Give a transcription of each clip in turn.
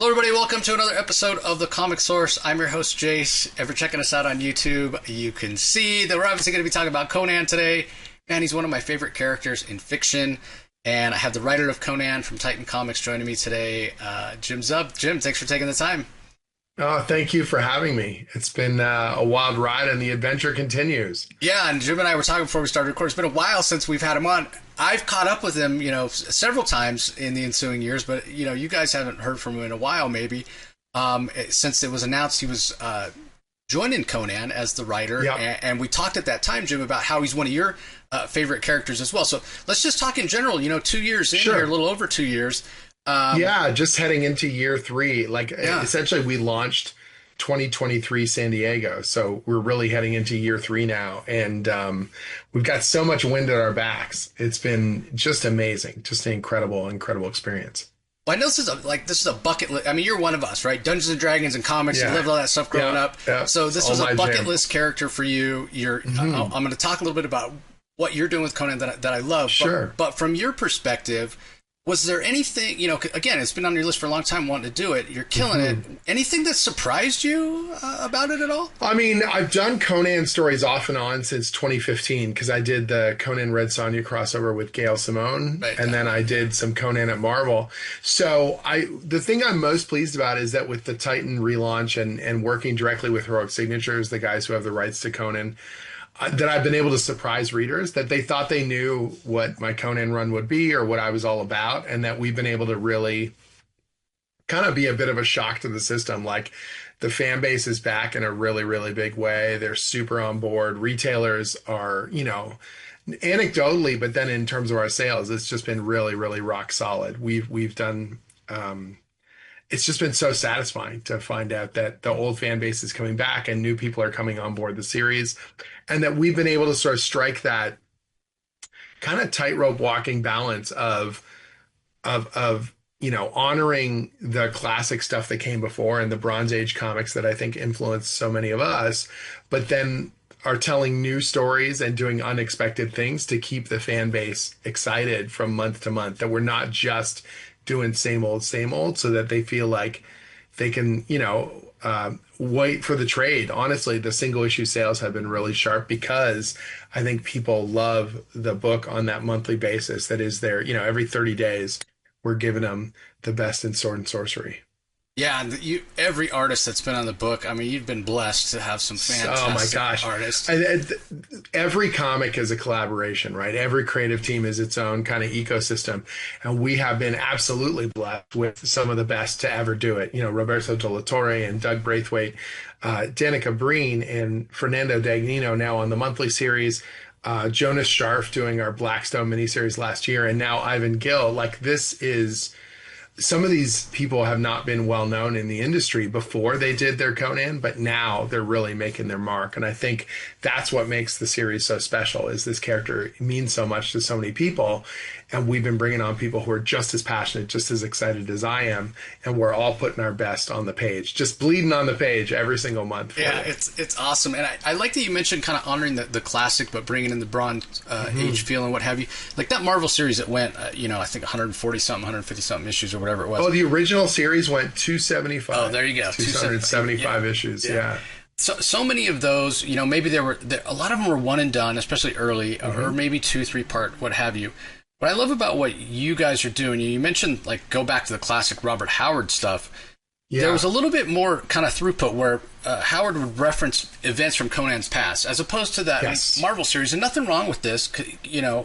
Hello, everybody. Welcome to another episode of The Comic Source. I'm your host, Jace. If you're checking us out on YouTube, you can see that we're obviously going to be talking about Conan today. Man, he's one of my favorite characters in fiction. And I have the writer of Conan from Titan Comics joining me today, Jim Zub. Jim, thanks for taking the time. Oh, thank you for having me. It's been a wild ride and the adventure continues. Yeah, and Jim and I were talking before we started recording. It's been a while since we've had him on. I've caught up with him, several times in the ensuing years, but, you guys haven't heard from him in a while, maybe. Since it was announced he was joining Conan as the writer. Yep. And we talked at that time, Jim, about how he's one of your favorite characters as well. So let's just talk in general, 2 years in here, a little over 2 years. Just heading into year 3. Essentially we launched 2023 San Diego. So we're really heading into year 3 now. And we've got so much wind at our backs. It's been just amazing. Just an incredible experience. Well, I know this is a bucket list. I mean, you're one of us, right? Dungeons and Dragons and comics. You lived all that stuff growing up. Yeah. So this was a bucket jam. List character for you. I'm going to talk a little bit about what you're doing with Conan that I love. Sure. But from your perspective, was there anything, again, it's been on your list for a long time wanting to do it. You're killing it. Anything that surprised you about it at all? I mean, I've done Conan stories off and on since 2015 because I did the Conan Red Sonja crossover with Gail Simone, and then I did some Conan at Marvel. So the thing I'm most pleased about is that with the Titan relaunch and working directly with Heroic Signatures, the guys who have the rights to Conan, that I've been able to surprise readers, that they thought they knew what my Conan run would be or what I was all about, and that we've been able to really kind of be a bit of a shock to the system. Like, the fan base is back in a really, really big way. They're super on board. Retailers are, anecdotally, but then in terms of our sales, it's just been really, really rock solid. We've done, it's just been so satisfying to find out that the old fan base is coming back and new people are coming on board the series, and that we've been able to sort of strike that kind of tightrope walking balance of honoring the classic stuff that came before and the Bronze Age comics that I think influenced so many of us, but then are telling new stories and doing unexpected things to keep the fan base excited from month to month, that we're not just doing same old, so that they feel like they can, wait for the trade. Honestly, the single issue sales have been really sharp because I think people love the book on that monthly basis. That is there, every 30 days, we're giving them the best in sword and sorcery. Yeah, and every artist that's been on the book, I mean, you've been blessed to have some fantastic artists. Every comic is a collaboration, right? Every creative team is its own kind of ecosystem. And we have been absolutely blessed with some of the best to ever do it. Roberto De La Torre and Doug Braithwaite, Danica Breen and Fernando Dagnino now on the monthly series, Jonas Scharf doing our Blackstone miniseries last year, and now Ivan Gill. This is... Some of these people have not been well known in the industry before they did their Conan, but now they're really making their mark. And I think that's what makes the series so special, is this character means so much to so many people. And we've been bringing on people who are just as passionate, just as excited as I am. And we're all putting our best on the page, just bleeding on the page every single month. Yeah, it's awesome. And I like that you mentioned kind of honoring the classic, but bringing in the Bronze Age feel and what have you. Like that Marvel series that went, I think 140-something, 150-something issues or whatever it was. Oh, the original series went 275. Oh, there you go. 275 issues, yeah. So many of those, maybe a lot of them were one and done, especially early, or maybe 2-3 part, what have you. What I love about what you guys are doing, you mentioned, go back to the classic Robert Howard stuff. Yeah. There was a little bit more kind of throughput where Howard would reference events from Conan's past, as opposed to that Marvel series. And nothing wrong with this,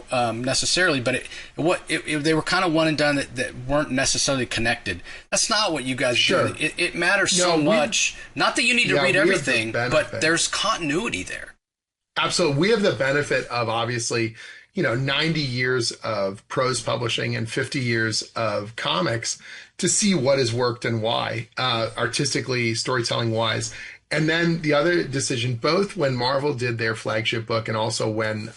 necessarily, but they were kind of one and done that weren't necessarily connected. That's not what you guys do. It matters so much. Not that you need to read everything, but there's continuity there. Absolutely. We have the benefit of, obviously, 90 years of prose publishing and 50 years of comics to see what has worked and why, artistically, storytelling wise. And then the other decision, both when Marvel did their flagship book and also when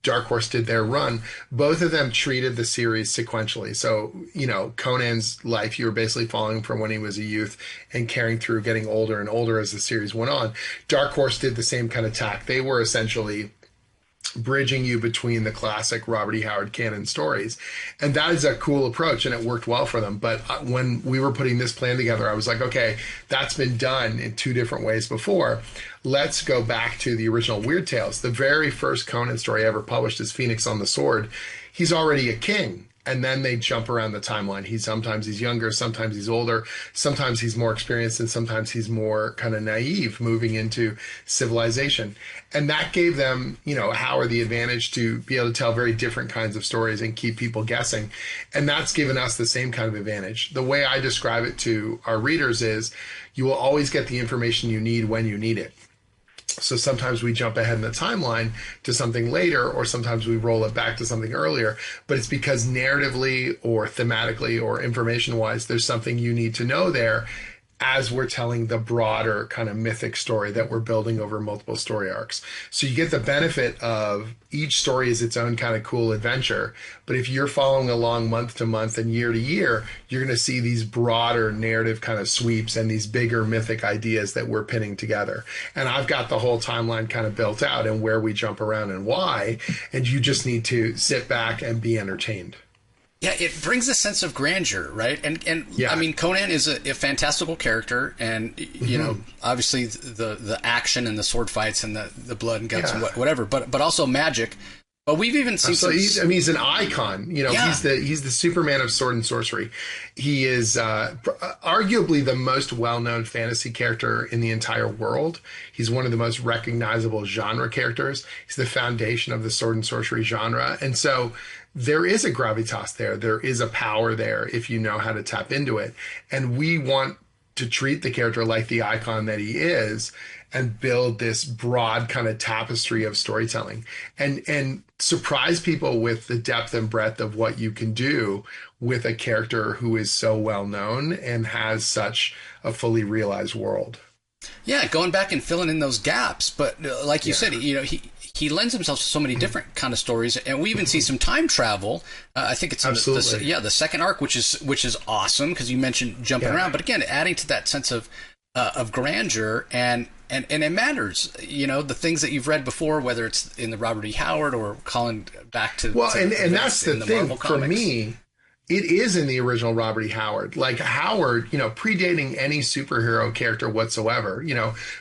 Dark Horse did their run, both of them treated the series sequentially. So, Conan's life, you were basically following from when he was a youth and carrying through, getting older and older as the series went on. Dark Horse did the same kind of tack. They were essentially bridging you between the classic Robert E. Howard canon stories. And that is a cool approach, and it worked well for them. But when we were putting this plan together, I was like, okay, that's been done in 2 different ways before. Let's go back to the original Weird Tales. The very first Conan story ever published is Phoenix on the Sword. He's already a king. And then they jump around the timeline. Sometimes he's younger, sometimes he's older, sometimes he's more experienced, and sometimes he's more kind of naive, moving into civilization. And that gave them, Howard the advantage to be able to tell very different kinds of stories and keep people guessing. And that's given us the same kind of advantage. The way I describe it to our readers is you will always get the information you need when you need it. So sometimes we jump ahead in the timeline to something later, or sometimes we roll it back to something earlier, but it's because narratively or thematically or information-wise, there's something you need to know there as we're telling the broader kind of mythic story that we're building over multiple story arcs. So you get the benefit of each story is its own kind of cool adventure. But if you're following along month to month and year to year, you're going to see these broader narrative kind of sweeps and these bigger mythic ideas that we're pinning together. And I've got the whole timeline kind of built out and where we jump around and why. And you just need to sit back and be entertained. Yeah, it brings a sense of grandeur, right? And yeah. I mean, Conan is a fantastical character, and obviously the action and the sword fights and the blood and guts and whatever, but also magic. But we've even seen. So he's an icon. He's the Superman of sword and sorcery. He is arguably the most well-known fantasy character in the entire world. He's one of the most recognizable genre characters. He's the foundation of the sword and sorcery genre, and so. There is a gravitas there. There is a power there if you know how to tap into it. And we want to treat the character like the icon that he is and build this broad kind of tapestry of storytelling and surprise people with the depth and breadth of what you can do with a character who is so well known and has such a fully realized world. Yeah, going back and filling in those gaps. But like you said, he lends himself to so many different kind of stories, and we even see some time travel. I think it's in the second arc, which is awesome because you mentioned jumping around. But again, adding to that sense of grandeur and it matters. The things that you've read before, whether it's in the Robert E. Howard or calling back to and that's the thing for me. It is in the original Robert E. Howard. Like Howard, predating any superhero character whatsoever.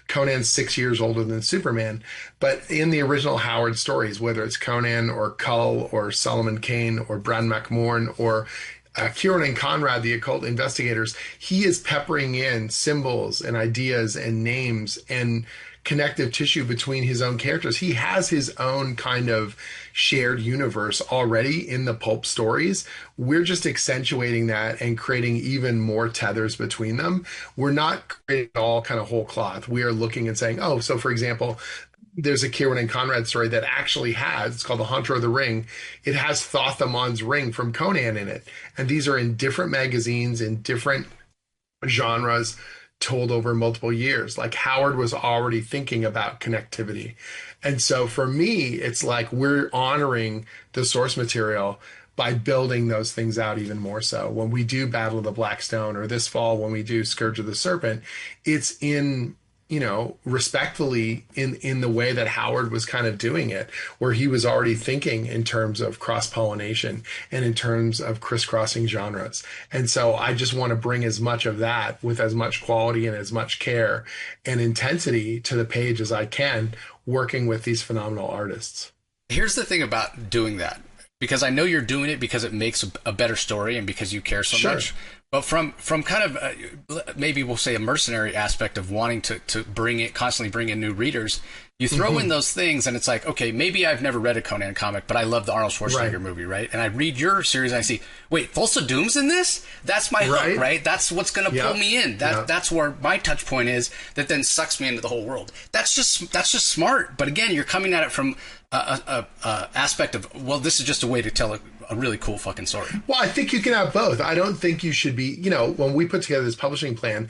Conan's 6 years older than Superman. But in the original Howard stories, whether it's Conan or Cull or Solomon Kane or Bran MacMorn or Kieran and Conrad, the occult investigators, he is peppering in symbols and ideas and names and connective tissue between his own characters. He has his own kind of shared universe already in the pulp stories. We're just accentuating that and creating even more tethers between them. We're not creating all kind of whole cloth. We are looking and saying, so for example, there's a Kieran and Conrad story that actually it's called The Haunter of the Ring. It has Thothamon's ring from Conan in it. And these are in different magazines, in different genres, told over multiple years. Like Howard was already thinking about connectivity. And so for me, it's like we're honoring the source material by building those things out even more so. When we do Battle of the Blackstone, or this fall when we do Scourge of the Serpent, it's in respectfully in the way that Howard was kind of doing it, where he was already thinking in terms of cross-pollination and in terms of crisscrossing genres. And so I just want to bring as much of that with as much quality and as much care and intensity to the page as I can, working with these phenomenal artists. Here's the thing about doing that, because I know you're doing it because it makes a better story and because you care so much. But from kind of maybe we'll say a mercenary aspect of wanting to constantly bring in new readers, you throw in those things and it's like, okay, maybe I've never read a Conan comic, but I love the Arnold Schwarzenegger movie, right? And I read your series and I see, wait, Thulsa Doom's in this? That's my hook, right? That's what's going to pull me in. That's where my touch point is that then sucks me into the whole world. That's just smart. But again, you're coming at it from a aspect of, well, this is just a way to tell a really cool fucking story. Well, I think you can have both. I don't think you should be, when we put together this publishing plan,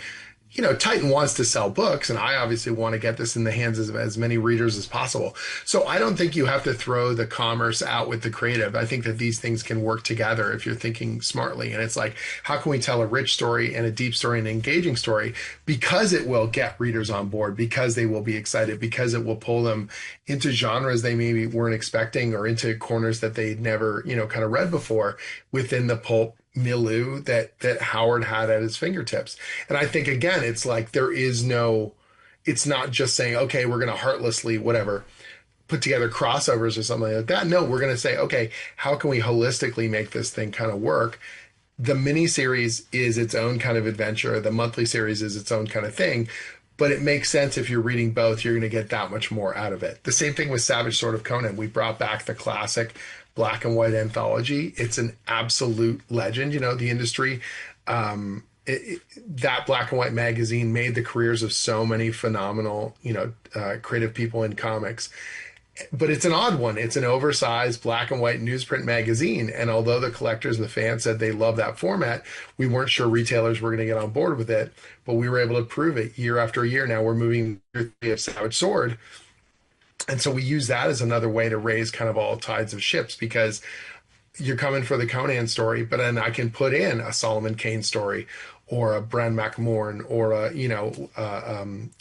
Titan wants to sell books, and I obviously want to get this in the hands of as many readers as possible. So I don't think you have to throw the commerce out with the creative. I think that these things can work together if you're thinking smartly. And it's like, how can we tell a rich story and a deep story and an engaging story? Because it will get readers on board, because they will be excited, because it will pull them into genres they maybe weren't expecting, or into corners that they'd never, kind of read before within the pulp milieu that Howard had at his fingertips. And I think, again, it's like it's not just saying, okay, we're going to heartlessly, whatever, put together crossovers or something like that. No, we're going to say, okay, how can we holistically make this thing kind of work? The miniseries is its own kind of adventure. The monthly series is its own kind of thing. But it makes sense if you're reading both, you're going to get that much more out of it. The same thing with Savage Sword of Conan. We brought back the classic black and white anthology. It's an absolute legend. The industry, that black and white magazine made the careers of so many phenomenal, creative people in comics. But it's an odd one. It's an oversized black and white newsprint magazine. And although the collectors and the fans said they love that format, we weren't sure retailers were going to get on board with it. But we were able to prove it year after year. Now we're moving through of Savage Sword. And so we use that as another way to raise kind of all tides of ships, because you're coming for the Conan story, but then I can put in a Solomon Kane story, or a Bran McMorn, or a,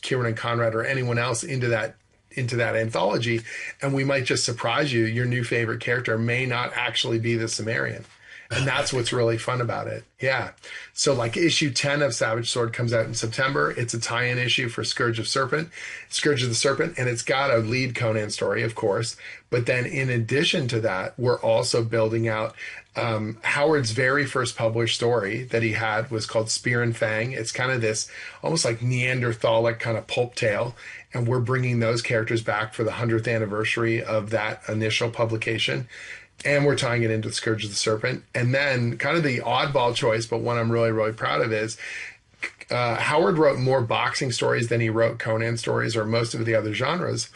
Kieran and Conrad, or anyone else into that anthology. And we might just surprise you. Your new favorite character may not actually be the Cimmerian. And that's what's really fun about it. Yeah. So like issue 10 of Savage Sword comes out in September. It's a tie-in issue for Scourge of the Serpent. And it's got a lead Conan story, of course. But then in addition to that, we're also building out Howard's very first published story that he had was called Spear and Fang. It's kind of this almost like Neanderthalic kind of pulp tale. And we're bringing those characters back for the 100th anniversary of that initial publication. And we're tying it into the Scourge of the Serpent. And then kind of the oddball choice, but one I'm really, really proud of, is Howard wrote more boxing stories than he wrote Conan stories or most of the other genres.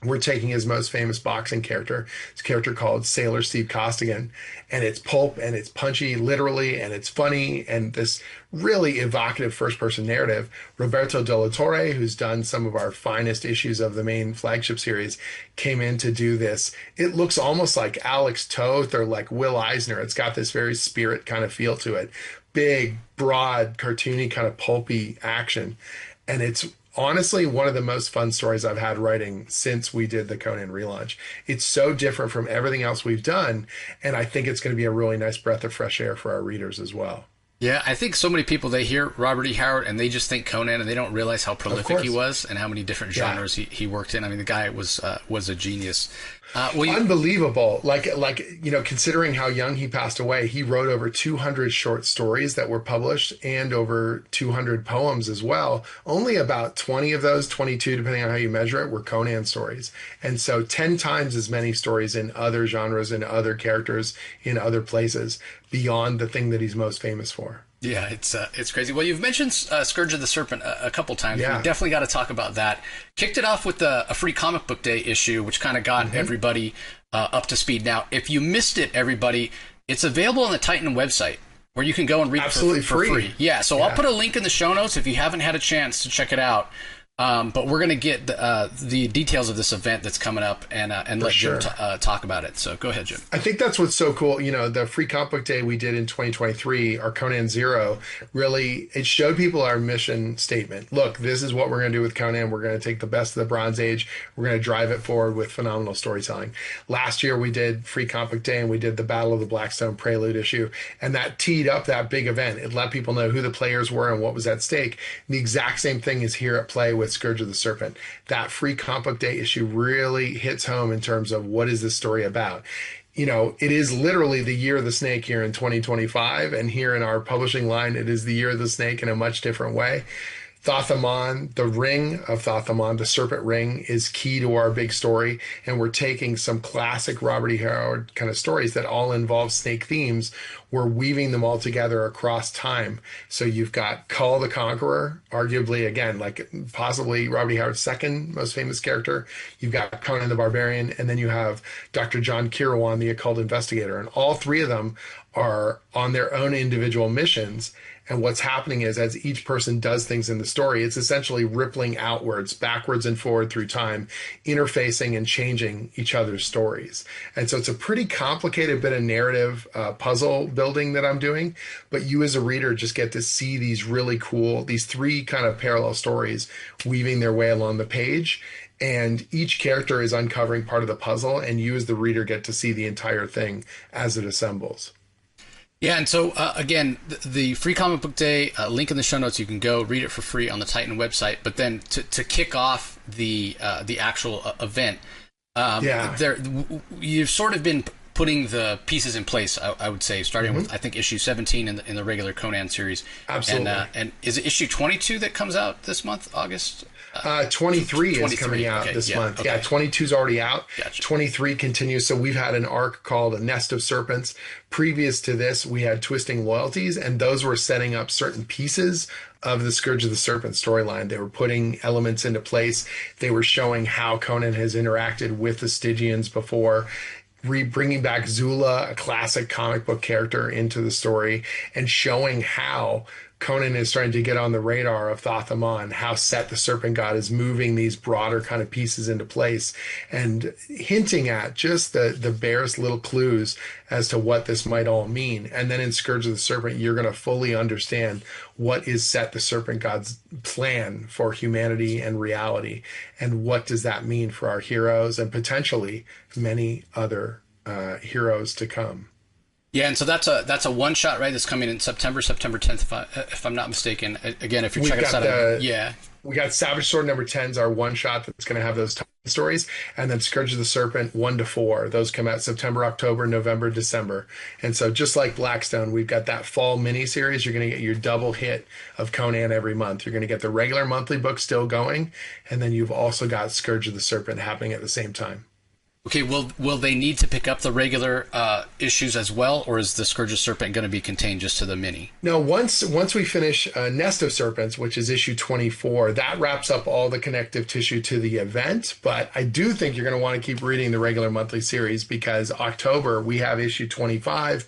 We're taking his most famous boxing character, his character called Sailor Steve Costigan, and it's pulp and it's punchy, literally, and it's funny, and this really evocative first-person narrative. Roberto de la Torre, who's done some of our finest issues of the main flagship series, came in to do this. It looks almost like Alex Toth or like Will Eisner. It's got this very Spirit kind of feel to it. Big, broad, cartoony, kind of pulpy action. And it's honestly one of the most fun stories I've had writing since we did the Conan relaunch. It's so different from everything else we've done, and I think it's going to be a really nice breath of fresh air for our readers as well. Yeah, I think so many people, they hear Robert E. Howard and they just think Conan, and they don't realize how prolific he was and how many different genres he worked in. I mean, the guy was a genius. Unbelievable. Like considering how young he passed away, he wrote over 200 short stories that were published and over 200 poems as well. Only about 20 of those, 22, depending on how you measure it, were Conan stories. And so 10 times as many stories in other genres and other characters in other places beyond the thing that he's most famous for. Yeah, it's crazy. Well, you've mentioned Scourge of the Serpent a couple times. Yeah. We definitely got to talk about that. Kicked it off with a free comic book day issue, which kind of got everybody up to speed. Now, if you missed it, everybody, it's available on the Titan website where you can go and read absolutely it for free. Yeah, so I'll put a link in the show notes if you haven't had a chance to check it out. But we're going to get the details of this event that's coming up and let Jim talk about it. So go ahead, Jim. I think that's what's so cool. The free comic book day we did in 2023, our Conan Zero, really, it showed people our mission statement. Look, this is what we're going to do with Conan. We're going to take the best of the Bronze Age. We're going to drive it forward with phenomenal storytelling. Last year we did free comic book day and we did the Battle of the Blackstone Prelude issue. And that teed up that big event. It let people know who the players were and what was at stake. And the exact same thing is here at play with Scourge of the Serpent. That free comic book day issue really hits home in terms of what is this story about. It is literally the year of the snake here in 2025, and here in our publishing line, it is the year of the snake in a much different way. Thoth-Amon, the ring of Thoth-Amon, the serpent ring, is key to our big story, and we're taking some classic Robert E. Howard kind of stories that all involve snake themes. We're weaving them all together across time. So you've got Kull the Conqueror, arguably, again, like possibly Robert E. Howard's second most famous character. You've got Conan the Barbarian, and then you have Dr. John Kirawan, the occult investigator. And all three of them are on their own individual missions. And what's happening is, as each person does things in the story, it's essentially rippling outwards, backwards and forward through time, interfacing and changing each other's stories. And so it's a pretty complicated bit of narrative puzzle building that I'm doing. But you as a reader just get to see these really cool, these three kind of parallel stories weaving their way along the page. And each character is uncovering part of the puzzle, and you as the reader get to see the entire thing as it assembles. Yeah, and so, again, the Free Comic Book Day, link in the show notes. You can go read it for free on the Titan website. But then to kick off the actual event, you've sort of been putting the pieces in place, I would say, starting with, I think, issue 17 in the regular Conan series. Absolutely. And is it issue 22 that comes out this month, August? 23 is coming out this month. Okay. Yeah, 22 is already out. Gotcha. 23 continues. So we've had an arc called A Nest of Serpents. Previous to this, we had Twisting Loyalties, and those were setting up certain pieces of the Scourge of the Serpent storyline. They were putting elements into place. They were showing how Conan has interacted with the Stygians before, bringing back Zula, a classic comic book character, into the story, and showing how Conan is starting to get on the radar of Thoth Amon, how Set the Serpent God is moving these broader kind of pieces into place, and hinting at just the barest little clues as to what this might all mean. And then in Scourge of the Serpent, you're going to fully understand what is Set the Serpent God's plan for humanity and reality, and what does that mean for our heroes and potentially many other heroes to come. Yeah, and so that's a one shot, right? That's coming in September 10th, if I'm not mistaken. Again, if you're checking us out, we got Savage Sword number 10 is our one shot that's going to have those stories, and then Scourge of the Serpent 1 to 4. Those come out September, October, November, December. And so just like Blackstone, we've got that fall mini series. You're going to get your double hit of Conan every month. You're going to get the regular monthly book still going, and then you've also got Scourge of the Serpent happening at the same time. Okay, will they need to pick up the regular issues as well, or is the Scourge of Serpent going to be contained just to the mini? No, once we finish Nest of Serpents, which is issue 24, that wraps up all the connective tissue to the event. But I do think you're going to want to keep reading the regular monthly series, because October we have issue 25.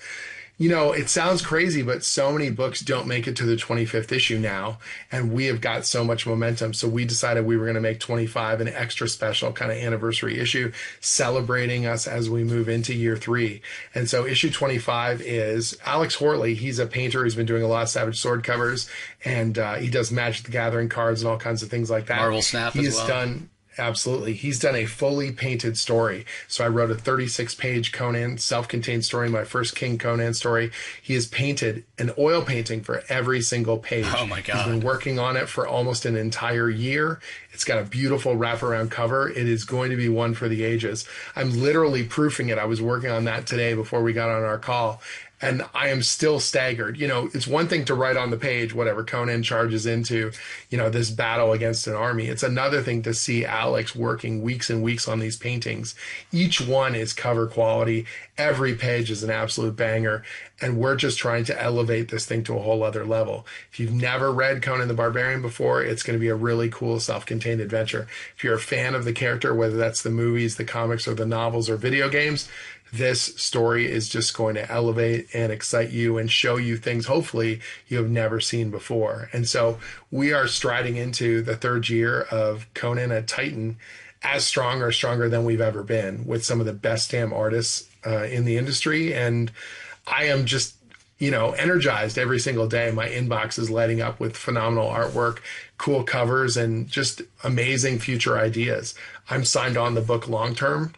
You know, it sounds crazy, but so many books don't make it to the 25th issue now, and we have got so much momentum. So we decided we were going to make 25 an extra special kind of anniversary issue, celebrating us as we move into year 3. And so issue 25 is Alex Horley. He's a painter who's been doing a lot of Savage Sword covers, and he does Magic the Gathering cards and all kinds of things like that. Marvel Snap as well. Absolutely. He's done a fully painted story. So I wrote a 36-page Conan self-contained story, my first King Conan story. He has painted an oil painting for every single page. Oh, my God. He's been working on it for almost an entire year. It's got a beautiful wraparound cover. It is going to be one for the ages. I'm literally proofing it. I was working on that today before we got on our call. And I am still staggered. You know, it's one thing to write on the page whatever Conan charges into, you know, this battle against an army. It's another thing to see Alex working weeks and weeks on these paintings. Each one is cover quality. Every page is an absolute banger. And we're just trying to elevate this thing to a whole other level. If you've never read Conan the Barbarian before, it's going to be a really cool self-contained adventure. If you're a fan of the character, whether that's the movies, the comics, or the novels or video games, this story is just going to elevate and excite you and show you things hopefully you have never seen before. And so we are striding into the third year of Conan at Titan as strong or stronger than we've ever been, with some of the best damn artists in the industry. And I am just, you know, energized every single day. My inbox is lighting up with phenomenal artwork, cool covers, and just amazing future ideas. I'm signed on the book long term.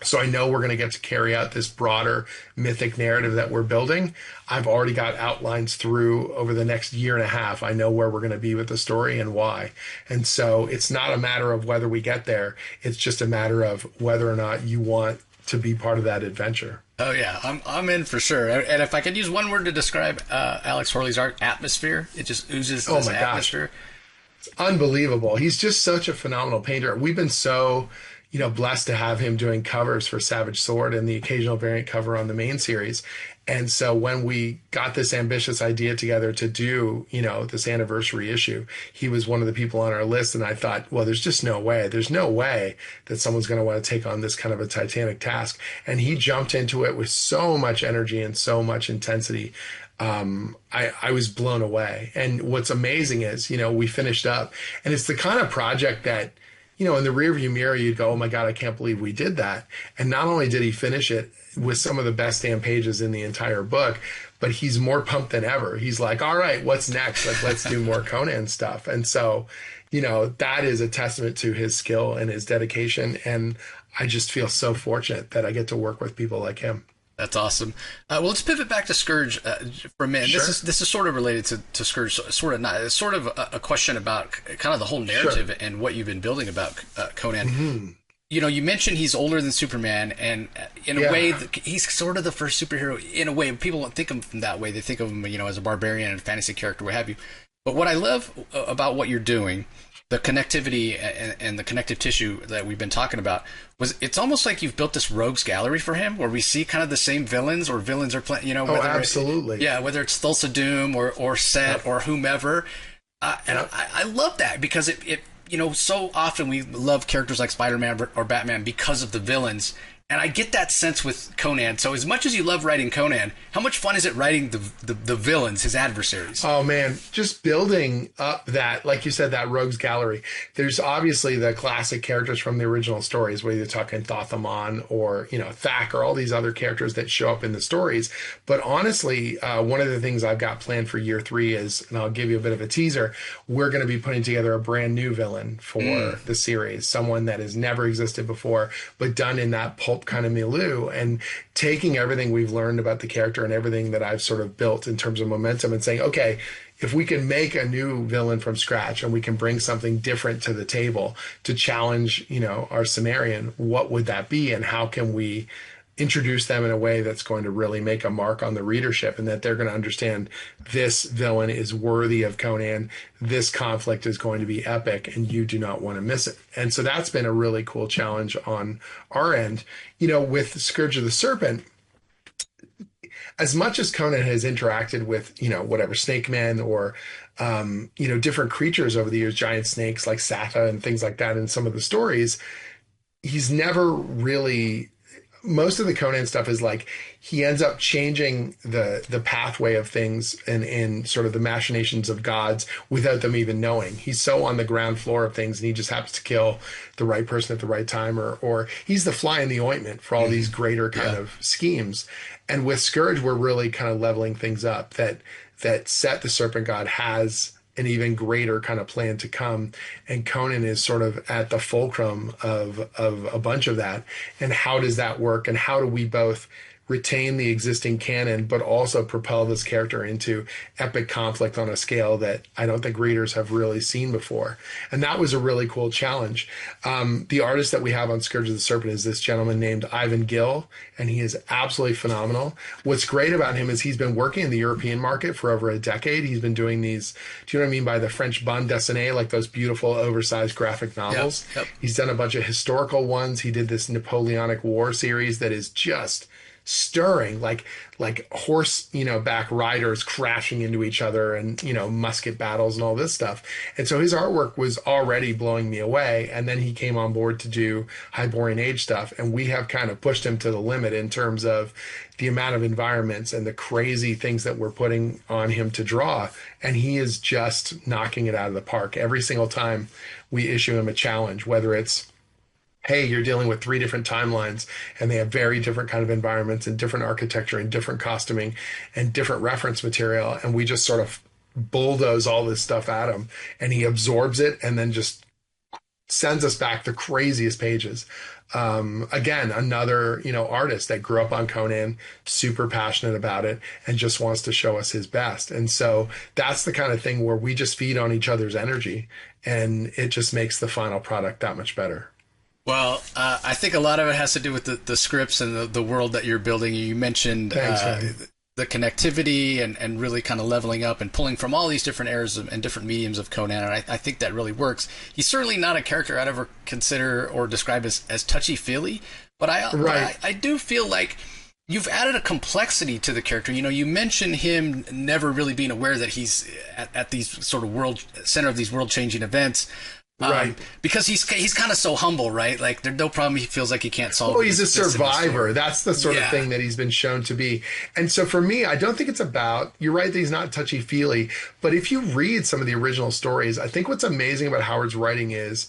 So I know we're going to get to carry out this broader mythic narrative that we're building. I've already got outlines through over the next year and a half. I know where we're going to be with the story and why. And so it's not a matter of whether we get there. It's just a matter of whether or not you want to be part of that adventure. Oh, yeah. I'm in for sure. And if I could use one word to describe Alex Horley's art, atmosphere. It just oozes this atmosphere. It's unbelievable. He's just such a phenomenal painter. We've been so, you know, blessed to have him doing covers for Savage Sword and the occasional variant cover on the main series. And so when we got this ambitious idea together to do, this anniversary issue, he was one of the people on our list. And I thought, well, there's just no way. There's no way that someone's going to want to take on this kind of a titanic task. And he jumped into it with so much energy and so much intensity. I was blown away. And what's amazing is, we finished up, and it's the kind of project that, in the rearview mirror, you'd go, oh my God, I can't believe we did that. And not only did he finish it with some of the best damn pages in the entire book, but he's more pumped than ever. He's like, all right, what's next? Like, let's do more Conan stuff. And so, that is a testament to his skill and his dedication. And I just feel so fortunate that I get to work with people like him. That's awesome. Well, let's pivot back to Scourge for a minute. Sure. This is sort of related to Scourge, sort of not. It's sort of a question about kind of the whole narrative and what you've been building about Conan. Mm-hmm. You mentioned he's older than Superman, and in a way, he's sort of the first superhero. In a way, people don't think of him that way. They think of him, as a barbarian and a fantasy character, what have you. But what I love about what you're doing, the connectivity and the connective tissue that we've been talking about, it's almost like you've built this rogues gallery for him, where we see kind of the same villains, or villains are playing. Absolutely. Whether it's Thulsa Doom or Set or whomever, and I love that, because it so often we love characters like Spider-Man or Batman because of the villains. And I get that sense with Conan. So as much as you love writing Conan, how much fun is it writing the villains, his adversaries? Oh, man, just building up that, like you said, that rogues gallery. There's obviously the classic characters from the original stories, whether you're talking Thothamon or, Thak, or all these other characters that show up in the stories. But honestly, one of the things I've got planned for year 3 is, and I'll give you a bit of a teaser, we're going to be putting together a brand new villain for the series, someone that has never existed before, but done in that pulp kind of milieu, and taking everything we've learned about the character and everything that I've sort of built in terms of momentum, and saying, okay, if we can make a new villain from scratch and we can bring something different to the table to challenge, our Cimmerian, what would that be? And how can we introduce them in a way that's going to really make a mark on the readership, and that they're going to understand this villain is worthy of Conan. This conflict is going to be epic, and you do not want to miss it. And so that's been a really cool challenge on our end. With Scourge of the Serpent, as much as Conan has interacted with, whatever, snake men or, different creatures over the years, giant snakes like Sata and things like that in some of the stories, he's never really... Most of the Conan stuff is like he ends up changing the pathway of things and sort of the machinations of gods without them even knowing. He's so on the ground floor of things, and he just happens to kill the right person at the right time, or he's the fly in the ointment for all these greater kind of schemes. And with Scourge, we're really kind of leveling things up, that Set, the serpent god, has an even greater kind of plan to come. And Conan is sort of at the fulcrum of a bunch of that. And how does that work? And how do we both retain the existing canon, but also propel this character into epic conflict on a scale that I don't think readers have really seen before? And that was a really cool challenge. The artist that we have on Scourge of the Serpent is this gentleman named Ivan Gill, and he is absolutely phenomenal. What's great about him is he's been working in the European market for over a decade. He's been doing these, do you know what I mean by the French bande dessinée, like those beautiful oversized graphic novels? Yep. He's done a bunch of historical ones. He did this Napoleonic War series that is just stirring, like horse, back riders crashing into each other, and, musket battles and all this stuff. And so his artwork was already blowing me away. And then he came on board to do Hyborian Age stuff. And we have kind of pushed him to the limit in terms of the amount of environments and the crazy things that we're putting on him to draw. And he is just knocking it out of the park. Every single time we issue him a challenge, whether it's, hey, you're dealing with 3 different timelines, and they have very different kind of environments and different architecture and different costuming and different reference material. And we just sort of bulldoze all this stuff at him, and he absorbs it and then just sends us back the craziest pages. Again, another, artist that grew up on Conan, super passionate about it, and just wants to show us his best. And so that's the kind of thing where we just feed on each other's energy, and it just makes the final product that much better. Well, I think a lot of it has to do with the scripts and the world that you're building. You mentioned the connectivity and really kind of leveling up and pulling from all these different eras and different mediums of Conan, and I think that really works. He's certainly not a character I'd ever consider or describe as touchy-feely, but I do feel like you've added a complexity to the character. You know, you mentioned him never really being aware that he's at these sort of center of these world changing events. Right. Because he's kind of so humble, right? Like, there's no problem he feels like he can't solve. Well, he's a survivor. That's the sort of thing that he's been shown to be. And so for me, I don't think it's about, you're right that he's not touchy-feely, but if you read some of the original stories, I think what's amazing about Howard's writing is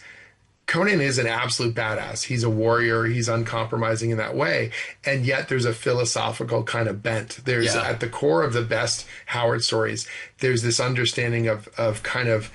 Conan is an absolute badass. He's a warrior. He's uncompromising in that way. And yet there's a philosophical kind of bent. There's at the core of the best Howard stories, there's this understanding of kind of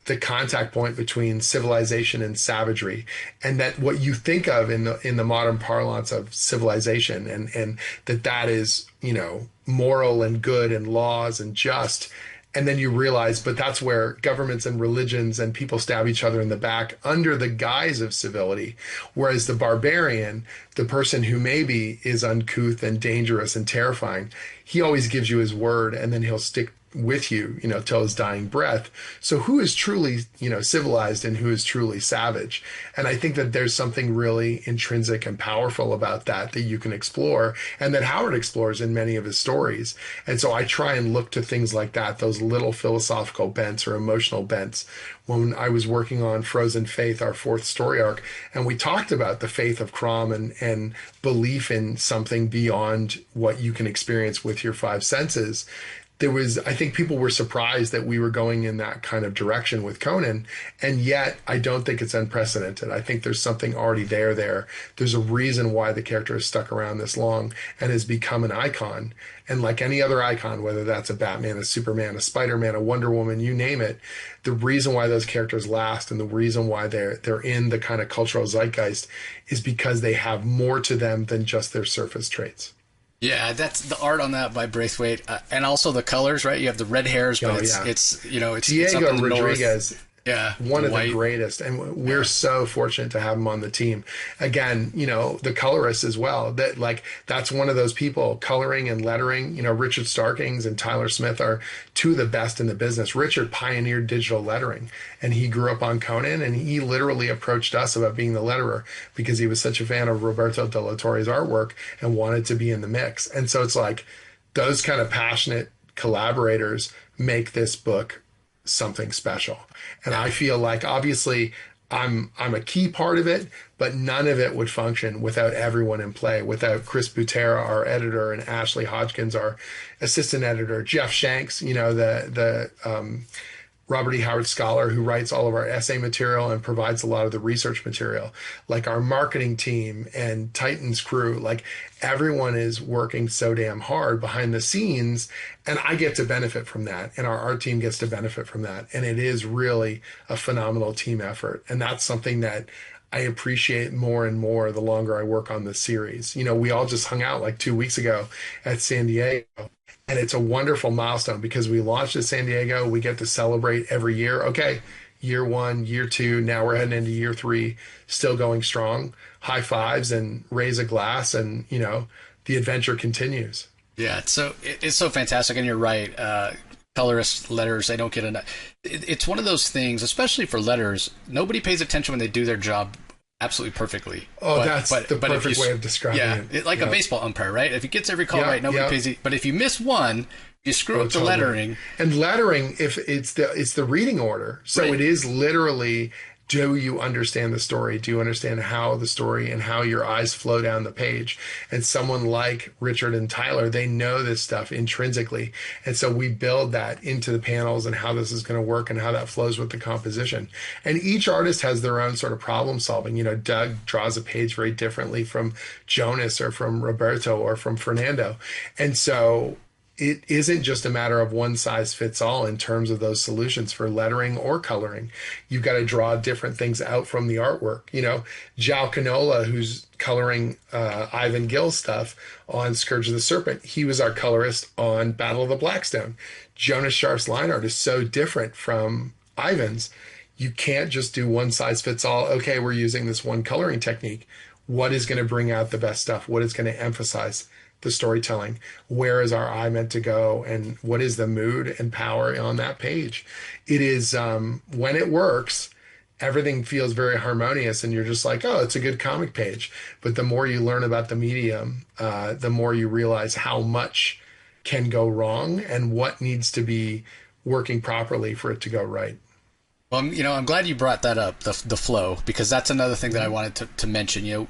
the contact point between civilization and savagery, and that what you think of in the modern parlance of civilization, and that is, you know, moral and good and laws and just, and then you realize, but that's where governments and religions and people stab each other in the back under the guise of civility. Whereas the barbarian, the person who maybe is uncouth and dangerous and terrifying, he always gives you his word, and then he'll stick with you, you know, till his dying breath. So who is truly, you know, civilized and who is truly savage? And I think that there's something really intrinsic and powerful about that you can explore, and that Howard explores in many of his stories. And so I try and look to things like that, those little philosophical bents or emotional bents. When I was working on Frozen Faith, our 4th story arc, and we talked about the faith of Crom and belief in something beyond what you can experience with your 5 senses. I think people were surprised that we were going in that kind of direction with Conan, and yet I don't think it's unprecedented. I think there's something already there. There's a reason why the character has stuck around this long and has become an icon. And like any other icon, whether that's a Batman, a Superman, a Spider-Man, a Wonder Woman, you name it, the reason why those characters last and the reason why they're in the kind of cultural zeitgeist is because they have more to them than just their surface traits. Yeah, that's the art on that by Braithwaite, and also the colors, right? You have the red hairs, but it's you know, it's Diego it's Rodriguez. North. Yeah, one of the greatest, and we're so fortunate to have him on the team. Again, you know, the colorist as well. That's one of those people, coloring and lettering. You know, Richard Starkings and Tyler Smith are 2 of the best in the business. Richard pioneered digital lettering, and he grew up on Conan, and he literally approached us about being the letterer because he was such a fan of Roberto de la Torre's artwork and wanted to be in the mix. And so it's like those kind of passionate collaborators make this book something special. And I feel like obviously I'm a key part of it, but none of it would function without everyone in play, without Chris Butera, our editor, and Ashley Hodgkins, our assistant editor, Jeff Shanks, you know, the Robert E. Howard scholar who writes all of our essay material and provides a lot of the research material, like our marketing team and Titan's crew. Like, everyone is working so damn hard behind the scenes, and I get to benefit from that, and our art team gets to benefit from that. And it is really a phenomenal team effort. And that's something that I appreciate more and more the longer I work on this series. You know, we all just hung out like 2 weeks ago at San Diego. And it's a wonderful milestone because we launched at San Diego. We get to celebrate every year. Okay, year 1, year 2, now we're heading into year 3, still going strong. High fives and raise a glass, and, you know, the adventure continues. Yeah, it's so fantastic, and you're right. Colorist letters, they don't get enough. It's one of those things, especially for letters, nobody pays attention when they do their job absolutely perfectly. Oh, that's the perfect way of describing it. Like a baseball umpire, right? If he gets every call right, nobody pays it. But if you miss one, you screw up the lettering. And lettering, if it's the reading order. So it is literally, do you understand the story? Do you understand how the story and how your eyes flow down the page? And someone like Richard and Tyler, they know this stuff intrinsically. And so we build that into the panels and how this is going to work and how that flows with the composition. And each artist has their own sort of problem solving. You know, Doug draws a page very differently from Jonas or from Roberto or from Fernando. And so it isn't just a matter of one size fits all in terms of those solutions for lettering or coloring. You've got to draw different things out from the artwork. You know, Jao Canola, who's coloring Ivan Gill's stuff on Scourge of the Serpent, he was our colorist on Battle of the Blackstone. Jonas Sharf's line art is so different from Ivan's. You can't just do one size fits all. Okay, we're using this one coloring technique. What is going to bring out the best stuff? What is going to emphasize the storytelling? Where is our eye meant to go? And what is the mood and power on that page? It is, when it works, everything feels very harmonious and you're just like, oh, it's a good comic page. But the more you learn about the medium, the more you realize how much can go wrong and what needs to be working properly for it to go right. Well, I'm glad you brought that up, the flow, because that's another thing that I wanted to mention.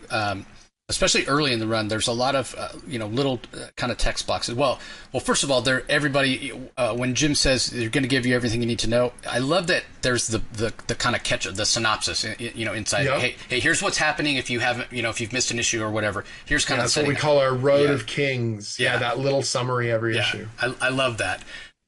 Especially early in the run, there's a lot of little kind of text boxes. Well, first of all, everybody when Jim says they're going to give you everything you need to know, I love that there's the kind of catch, the synopsis, inside. Yep. Hey, here's what's happening if you haven't, if you've missed an issue or whatever. Here's kind of that's what we call our Road of Kings. Yeah, that little summary every issue. I love that.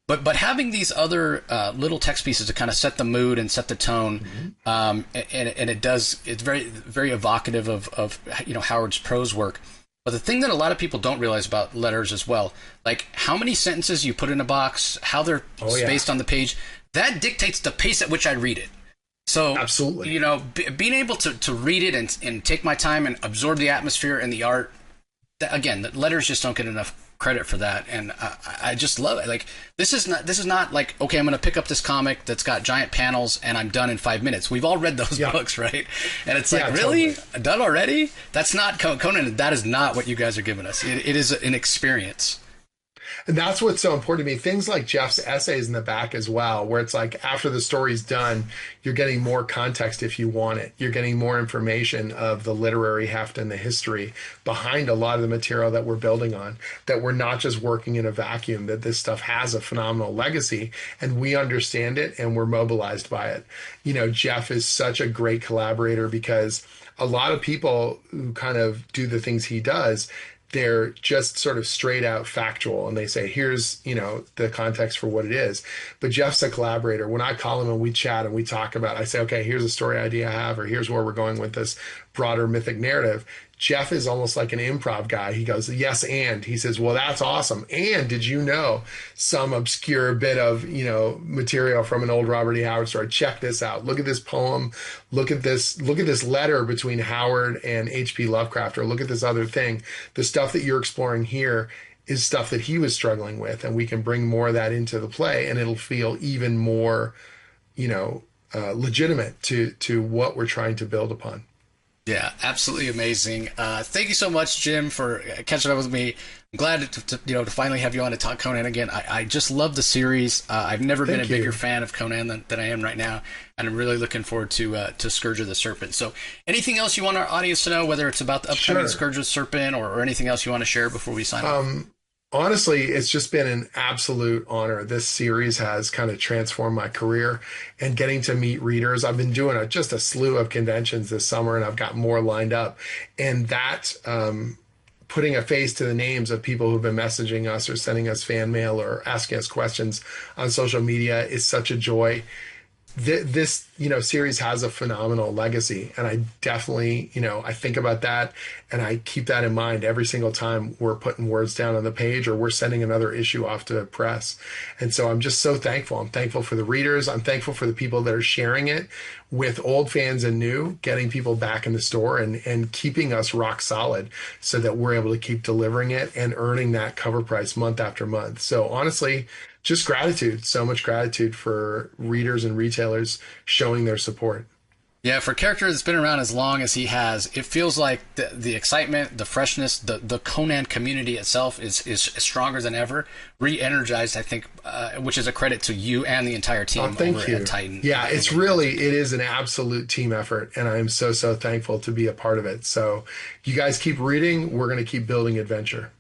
But having these other little text pieces to kind of set the mood and set the tone, and it's very, very evocative of Howard's prose work. But the thing that a lot of people don't realize about letters as well, like how many sentences you put in a box, how they're spaced on the page, that dictates the pace at which I read it. So, absolutely, being able to read it and take my time and absorb the atmosphere and the art, again, the letters just don't get enough credit for that, and I just love it. Like this is not like, okay, I'm going to pick up this comic that's got giant panels and I'm done in 5 minutes. We've all read those books, right? And it's like, really? Totally. Done already? That's not Conan. That is not what you guys are giving us. It is an experience. And that's what's so important to me. Things like Jeff's essays in the back as well, where it's like after the story's done, you're getting more context if you want it. You're getting more information of the literary heft and the history behind a lot of the material that we're building on, that we're not just working in a vacuum, that this stuff has a phenomenal legacy and we understand it and we're mobilized by it. Jeff is such a great collaborator because a lot of people who kind of do the things he does, they're just sort of straight out factual and they say, here's, the context for what it is. But Jeff's a collaborator. When I call him and we chat and we talk about it, I say, okay, here's a story idea I have, or here's where we're going with this broader mythic narrative. Jeff is almost like an improv guy. He goes, yes, and he says, well, that's awesome. And did you know some obscure bit of, material from an old Robert E. Howard story? Check this out. Look at this poem. Look at this letter between Howard and H.P. Lovecraft, or look at this other thing. The stuff that you're exploring here is stuff that he was struggling with, and we can bring more of that into the play, and it'll feel even more, legitimate to what we're trying to build upon. Yeah, absolutely amazing. Thank you so much, Jim, for catching up with me. I'm glad to finally have you on to talk Conan again. I just love the series. I've never been a bigger fan of Conan than I am right now, and I'm really looking forward to Scourge of the Serpent. So, anything else you want our audience to know, whether it's about the upcoming Scourge of the Serpent or anything else you want to share before we sign off? Honestly, it's just been an absolute honor. This series has kind of transformed my career, and getting to meet readers. I've been doing just a slew of conventions this summer, and I've got more lined up. And that, putting a face to the names of people who've been messaging us or sending us fan mail or asking us questions on social media is such a joy. This series has a phenomenal legacy, and I definitely, I think about that and I keep that in mind every single time we're putting words down on the page or we're sending another issue off to press. And so I'm just so thankful. I'm thankful for the readers. I'm thankful for the people that are sharing it with old fans and new, getting people back in the store and keeping us rock solid so that we're able to keep delivering it and earning that cover price month after month. So honestly, just gratitude, so much gratitude for readers and retailers showing their support. Yeah, for a character that's been around as long as he has, it feels like the excitement, the freshness, the Conan community itself is stronger than ever, re-energized, I think, which is a credit to you and the entire team over at Titan. Yeah, it is an absolute team effort, and I'm so thankful to be a part of it. So you guys keep reading. We're going to keep building adventure.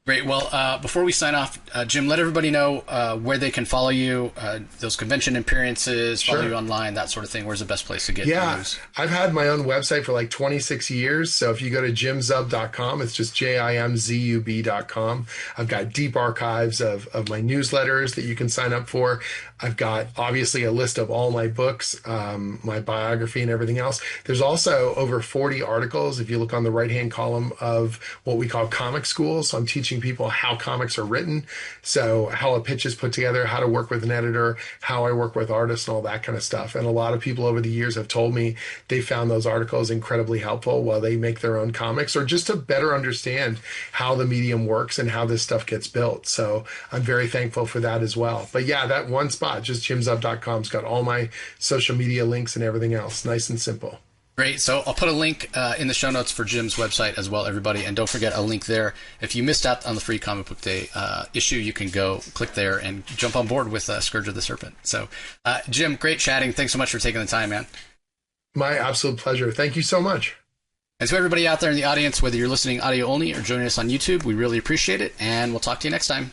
Great. Well, before we sign off, Jim, let everybody know where they can follow you, those convention appearances, follow you online, that sort of thing. Where's the best place to get news? I've had my own website for like 26 years. So if you go to jimzub.com, it's just JIMZUB.com. I've got deep archives of my newsletters that you can sign up for. I've got obviously a list of all my books, my biography and everything else. There's also over 40 articles, if you look on the right-hand column, of what we call comic school. So I'm teaching teaching people how comics are written. So how a pitch is put together, how to work with an editor, how I work with artists and all that kind of stuff. And a lot of people over the years have told me they found those articles incredibly helpful while they make their own comics, or just to better understand how the medium works and how this stuff gets built. So I'm very thankful for that as well. But yeah, that one spot, just jimzub.com, has got all my social media links and everything else. Nice and simple. Great. So I'll put a link in the show notes for Jim's website as well, everybody. And don't forget a link there. If you missed out on the free Comic Book Day issue, you can go click there and jump on board with Scourge of the Serpent. So, Jim, great chatting. Thanks so much for taking the time, man. My absolute pleasure. Thank you so much. And to everybody out there in the audience, whether you're listening audio only or joining us on YouTube, we really appreciate it. And we'll talk to you next time.